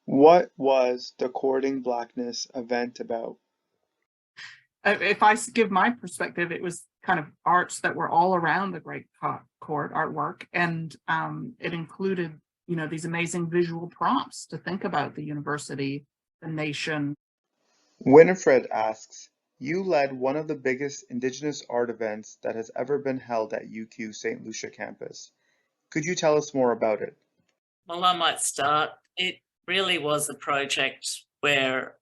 What was the Courting Blackness event about? If I give my perspective, it was kind of arts that were all around the Great Court artwork, and it included, these amazing visual prompts to think about the university, the nation. Winifred asks, you led one of the biggest Indigenous art events that has ever been held at UQ St. Lucia campus. Could you tell us more about it? Well, I might start. It really was a project where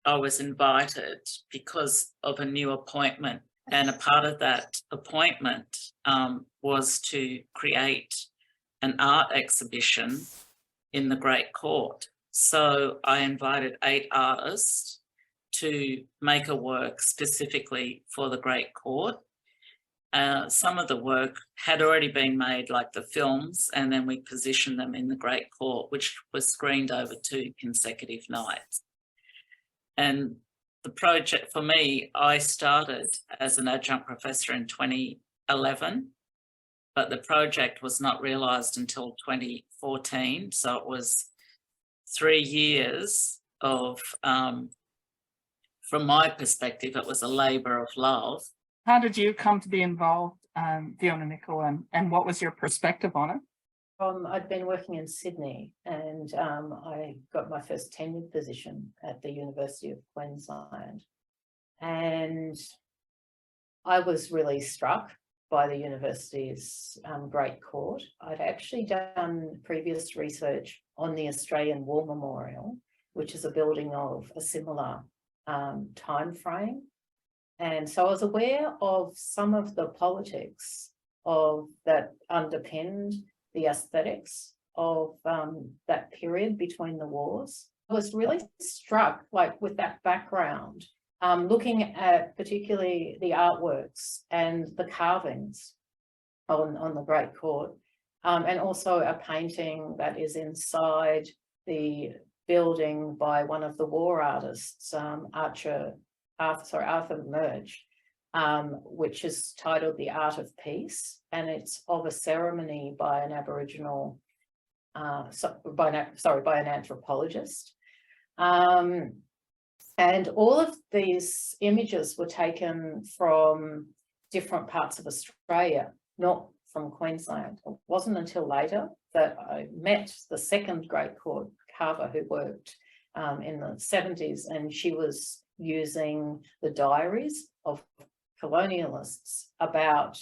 I was invited because of a new appointment, and a part of that appointment was to create an art exhibition in the Great Court. So I invited 8 artists to make a work specifically for the Great Court. Some of the work had already been made, like the films, and then we positioned them in the Great Court, which was screened over 2 consecutive nights. And the project, for me, I started as an adjunct professor in 2011, but the project was not realised until 2014. So it was 3 years of, from my perspective, it was a labour of love. How did you come to be involved, Fiona, Nicoll, and what was your perspective on it? I'd been working in Sydney, and I got my first tenured position at the University of Queensland, and I was really struck by the university's Great Court. I'd actually done previous research on the Australian War Memorial, which is a building of a similar time frame. And so I was aware of some of the politics of that underpinned the aesthetics of that period between the wars. I was really struck, with that background, looking at particularly the artworks and the carvings on the Great Court, and also a painting that is inside the building by one of the war artists, Arthur Murch, which is titled The Art of Peace, and it's of a ceremony by an Aboriginal, by an anthropologist. And all of these images were taken from different parts of Australia, not from Queensland. It wasn't until later that I met the second Great Court carver who worked in the 70s, and she was using the diaries of colonialists about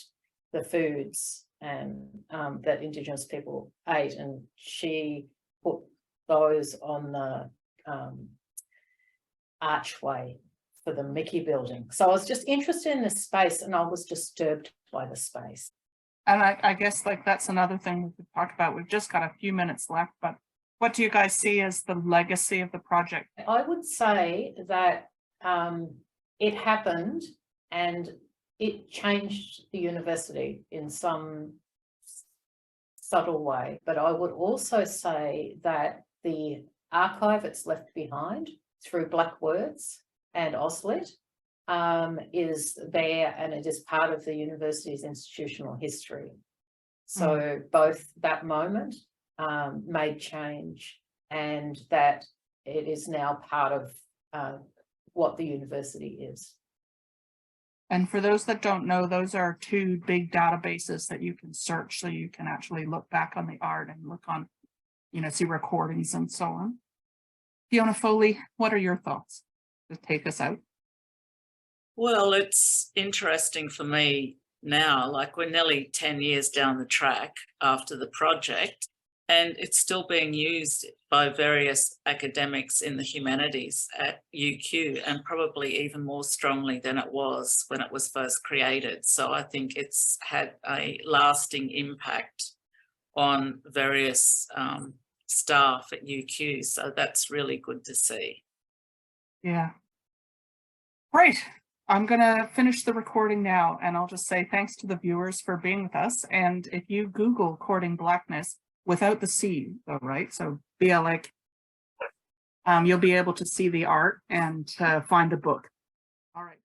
the foods and that Indigenous people ate, and she put those on the archway for the Mickey building. So I was just interested in this space, and I was disturbed by the space. And I guess that's another thing we could talk about. We've just got a few minutes left, but what do you guys see as the legacy of the project? I would say that it happened and it changed the university in some subtle way. But I would also say that the archive it's left behind through Black Words and Auslit is there, and it is part of the university's institutional history. So both that moment made change, and that it is now part of what the university is. And for those that don't know, those are 2 big databases that you can search, so you can actually look back on the art and look on, see recordings and so on. Fiona, Foley, what are your thoughts to take us out? Well, it's interesting for me now, we're nearly 10 years down the track after the project, and it's still being used by various academics in the humanities at UQ, and probably even more strongly than it was when it was first created. So I think it's had a lasting impact on various staff at UQ. So that's really good to see. Yeah. Great. I'm going to finish the recording now, and I'll just say thanks to the viewers for being with us. And if you Google Courting Blackness, without the C, though, right? So BLA, you'll be able to see the art and find the book. All right.